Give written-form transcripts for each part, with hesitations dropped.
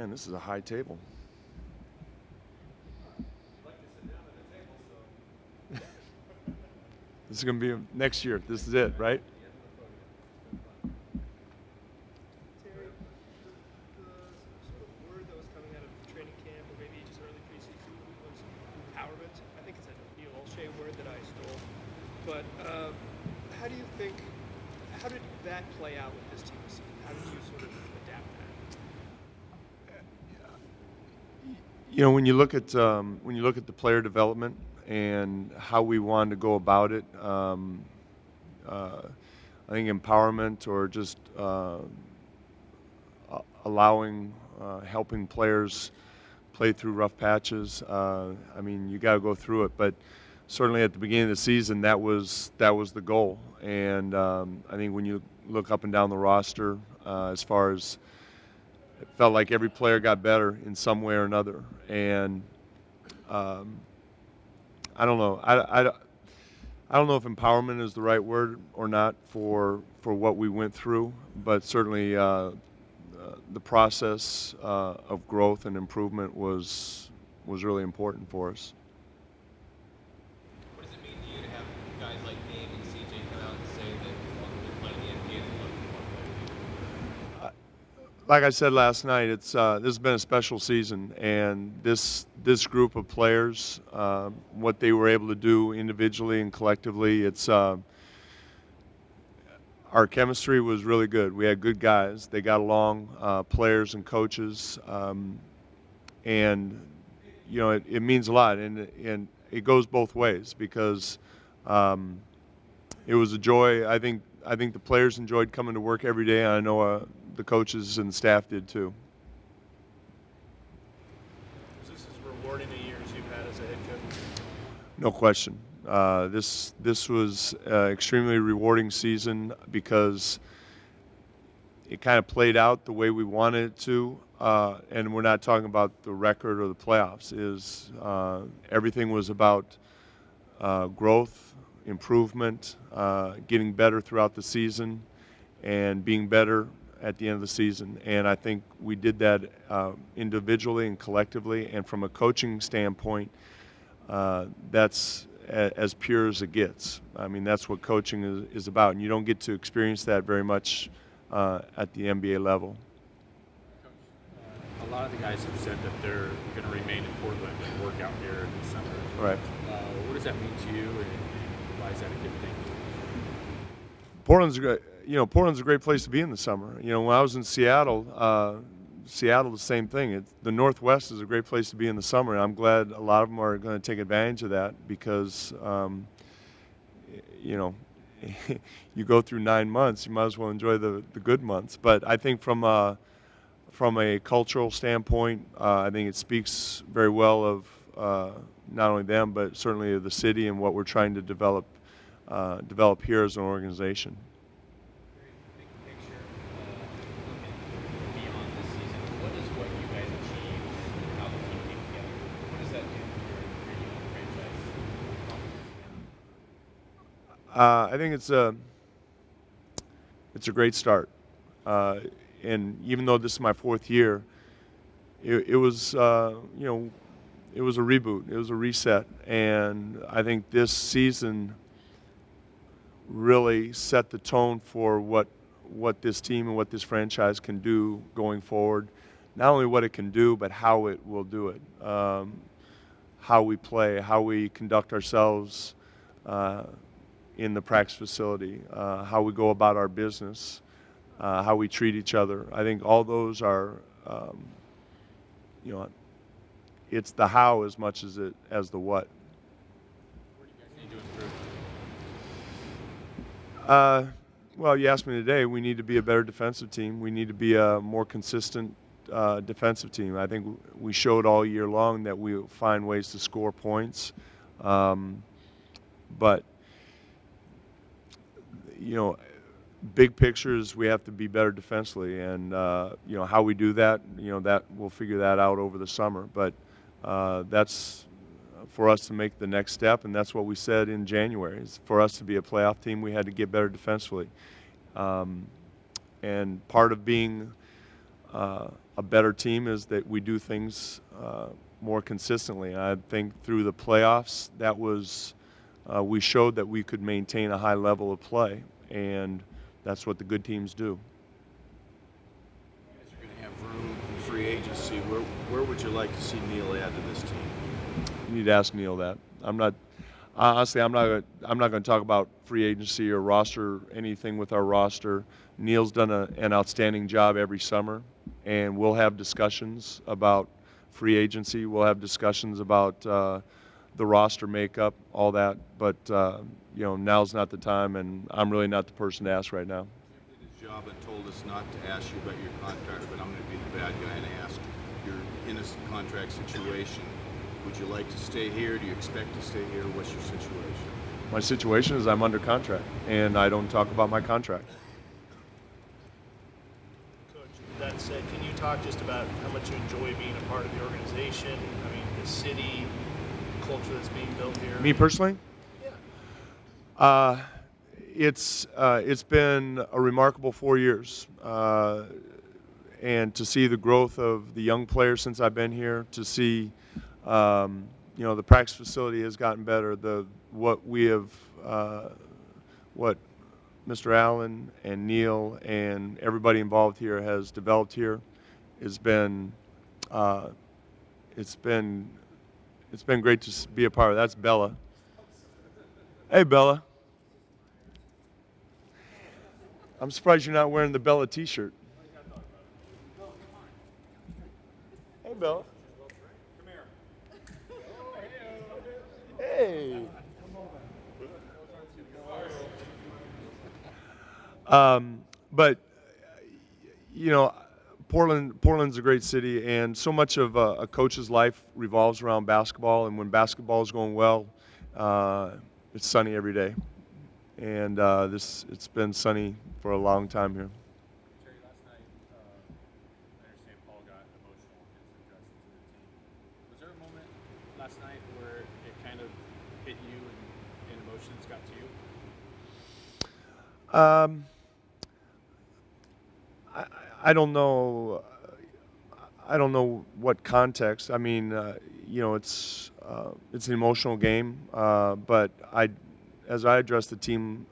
Man, this is a high table. This is going to be next year. This is it, right? Terry, the sort of word that was coming out of training camp, or maybe just early preseason, was empowerment. I think it's a Neil Olshey word that I stole. But how do you think? How did that play out with this team this season? How did you sort of adapt that? You know, when you look at the player development and how we wanted to go about it, I think empowerment or just allowing, helping players play through rough patches. I mean, you got to go through it, but certainly at the beginning of the season, that was the goal. And I think when you look up and down the roster, as far as it felt like every player got better in some way or another. And I don't know. I don't know if empowerment is the right word or not for what we went through, but certainly the process of growth and improvement was really important for us. What does it mean to you to have guys like Dave and CJ come out and say that as long as they're playing in the NBA, they love to play? Like I said last night, it's this has been a special season, and this group of players, what they were able to do individually and collectively, it's our chemistry was really good. We had good guys. They got along, players and coaches, and you know it means a lot, and it goes both ways because it was a joy. I think the players enjoyed coming to work every day, and I know the coaches and staff did too. Was this as rewarding a year as you've had as a head coach? No question. This was an extremely rewarding season because it kind of played out the way we wanted it to, and we're not talking about the record or the playoffs. Everything was about growth, improvement, getting better throughout the season, and being better at the end of the season. And I think we did that individually and collectively. And from a coaching standpoint, that's as pure as it gets. I mean, that's what coaching is about. And you don't get to experience that very much at the NBA level. A lot of the guys have said that they're going to remain in Portland and work out here in the summer. Right. What does that mean to you, and why is that a good thing? Portland's great. You know, Portland's a great place to be in the summer. You know, when I was in Seattle, the same thing. The Northwest is a great place to be in the summer, and I'm glad a lot of them are going to take advantage of that because, you know, you go through 9 months, you might as well enjoy the good months. But I think from a cultural standpoint, I think it speaks very well of not only them, but certainly of the city and what we're trying to develop here as an organization. Big picture, looking beyond this season, what is what you guys achieved and how the team came together? What does that do for your young franchise? I think it's a great start, and even though this is my fourth year, it was you know, it was a reboot, it was a reset, and I think this season really set the tone for what this team and what this franchise can do going forward. Not only what it can do, but how it will do it. How we play, how we conduct ourselves in the practice facility, how we go about our business, how we treat each other. I think all those are, you know, it's the how as much as the what. What do you guys need to improve? Well, you asked me today, we need to be a better defensive team. We need to be a more consistent defensive team. I think we showed all year long that we find ways to score points. But, you know, big pictures, we have to be better defensively. And, you know, how we do that, you know, that we'll figure that out over the summer. But that's for us to make the next step, and that's what we said in January. Is for us to be a playoff team, we had to get better defensively. And part of being a better team is that we do things more consistently. And I think through the playoffs, that was we showed that we could maintain a high level of play, and that's what the good teams do. You guys are going to have room in free agency. Where would you like to see Neil add to this team? You need to ask Neil that. I'm not honestly. I'm not going to talk about free agency or roster anything with our roster. Neil's done an outstanding job every summer, and we'll have discussions about free agency. We'll have discussions about the roster makeup, all that. But now's not the time, and I'm really not the person to ask right now. Jim did his job and told us not to ask you about your contract, but I'm going to be the bad guy and ask. You're in a contract situation. Would you like to stay here? Do you expect to stay here? What's your situation? My situation is I'm under contract, and I don't talk about my contract. Coach, that said, can you talk just about how much you enjoy being a part of the organization? I mean, the city, the culture that's being built here. Me personally? Yeah. It's been a remarkable 4 years, and to see the growth of the young players since I've been here, to see the practice facility has gotten better. What Mr. Allen and Neil and everybody involved here has developed here has been it's been great to be a part of. That's Bella. Hey, Bella. I'm surprised you're not wearing the Bella T-shirt. Hey, Bella. Hey. But Portland's a great city, and so much of a coach's life revolves around basketball. And when basketball is going well, it's sunny every day, and it's been sunny for a long time here. Terry, last night, I understand Paul got emotional in some address to the team. Was there a moment last night where it kind of hit you and emotions got to you? I don't know. I don't know what context. I mean, it's an emotional game. But as I addressed the team,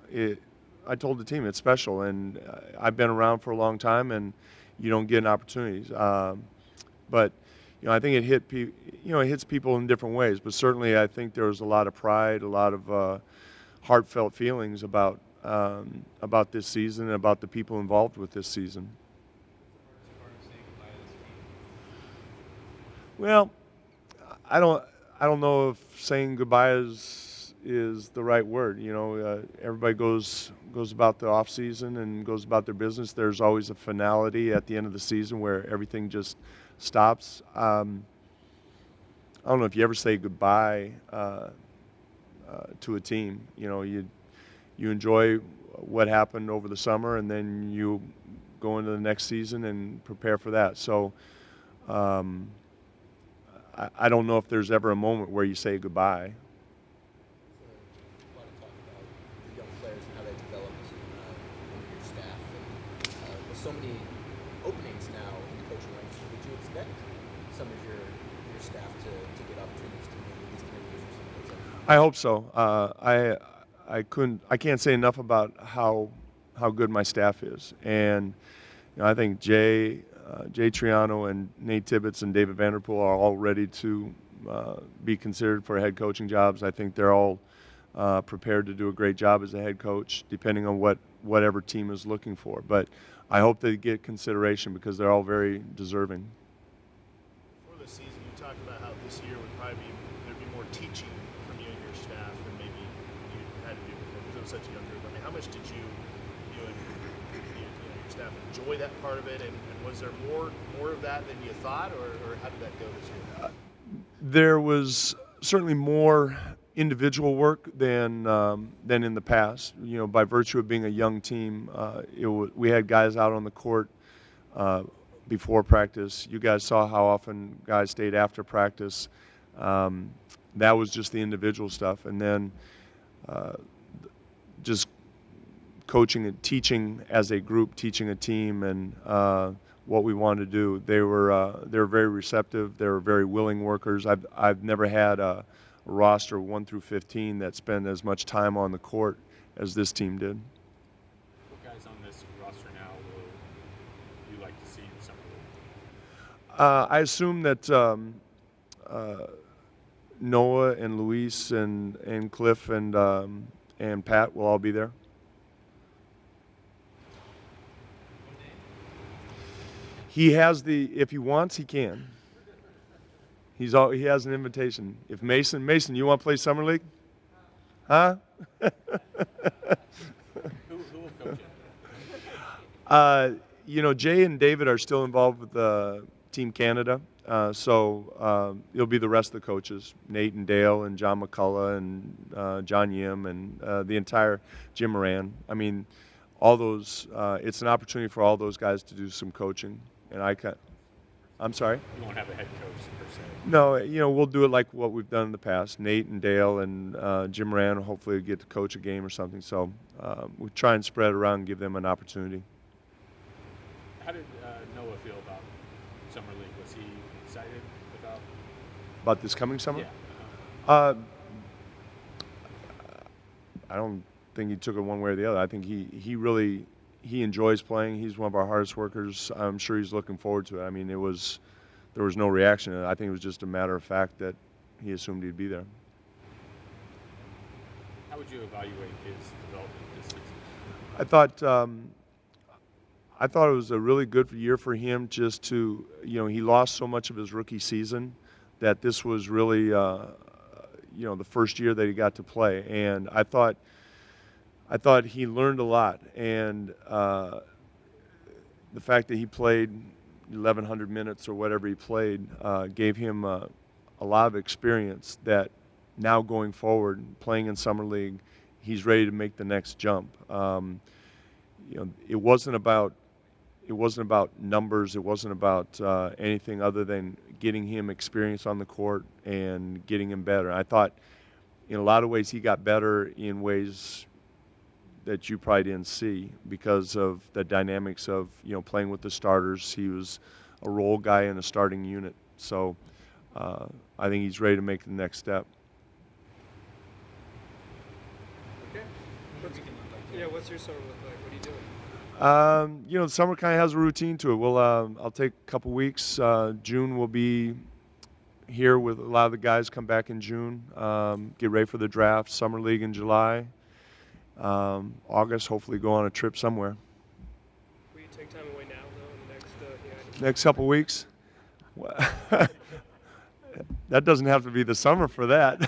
I told the team it's special, and I've been around for a long time, and you don't get opportunities. But I think it hits people in different ways. But certainly, I think there was a lot of pride, a lot of heartfelt feelings about this season and about the people involved with this season. Well, I don't know if saying goodbye is the right word. Everybody goes about the off season and goes about their business. There's always a finality at the end of the season where everything just stops. I don't know if you ever say goodbye to a team. You enjoy what happened over the summer, and then you go into the next season and prepare for that. So I don't know if there's ever a moment where you say goodbye. A lot of talk about the young players and how they developed under your staff. And with so many openings now in the coaching ranks, would you expect some of your staff to get opportunities to maybe at least interview for some of those openings? I hope so. I can't say enough about how good my staff is, and I think Jay Triano and Nate Tibbetts and David Vanderpool are all ready to be considered for head coaching jobs. I think they're all prepared to do a great job as a head coach, depending on whatever team is looking for. But I hope they get consideration because they're all very deserving. For the season, you talked about how this year would probably there'd be more teaching from you and your staff than maybe you had to do before because it was such a young group. I mean, how much did you and your staff enjoy that part of it, and was there more of that than you thought, or how did that go this year? There was certainly more individual work than in the past. By virtue of being a young team, we had guys out on the court before practice. You guys saw how often guys stayed after practice. That was just the individual stuff, and then just coaching and teaching as a group, teaching a team, and what we wanted to do. They were very receptive. They were very willing workers. I've never had a roster 1 through 15 that spent as much time on the court as this team did. What guys on this roster now will you like to see in summer league? I assume that Noah and Luis and Cliff and Pat will all be there. He has if he wants, he can. He has an invitation. If Mason, you want to play summer league? Huh? Who will coach it? Jay and David are still involved with Team Canada, so it'll be the rest of the coaches, Nate and Dale and John McCullough and John Yim and the entire Jim Moran. I mean, all those. It's an opportunity for all those guys to do some coaching, and I'm sorry. You won't have a head coach per se. No, we'll do it like what we've done in the past. Nate and Dale and Jim Moran will hopefully get to coach a game or something. So we try and spread it around and give them an opportunity. How did Noah feel about summer league? Was he excited About this coming summer? Yeah. I don't think he took it one way or the other. I think he really enjoys playing. He's one of our hardest workers. I'm sure he's looking forward to it. I mean, there was no reaction. I think it was just a matter of fact that he assumed he'd be there. How would you evaluate his development this season? I thought it was a really good year for him. Just to he lost so much of his rookie season that this was really the first year that he got to play, and I thought he learned a lot, and the fact that he played 1,100 minutes or whatever he played gave him a lot of experience that now going forward, playing in Summer League, he's ready to make the next jump. It wasn't about numbers. It wasn't about anything other than getting him experience on the court and getting him better. I thought in a lot of ways he got better in ways that you probably didn't see because of the dynamics of playing with the starters. He was a role guy in a starting unit, so I think he's ready to make the next step. Okay. What's your summer look like? What are you doing? The summer kind of has a routine to it. I'll take a couple weeks. June will be here with a lot of the guys come back in June, get ready for the draft, Summer League in July. August, hopefully go on a trip somewhere. Will you take time away now, though, in the Next couple weeks? That doesn't have to be the summer for that.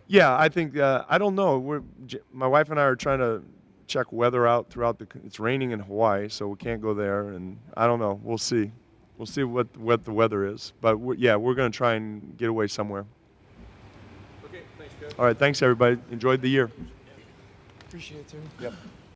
Yeah, I think, I don't know. My wife and I are trying to check weather out throughout it's raining in Hawaii, so we can't go there, and I don't know. We'll see. We'll see what the weather is. But we're going to try and get away somewhere. Okay, thanks, Coach. All right, thanks, everybody. Enjoyed the year. Appreciate it, too. Yep.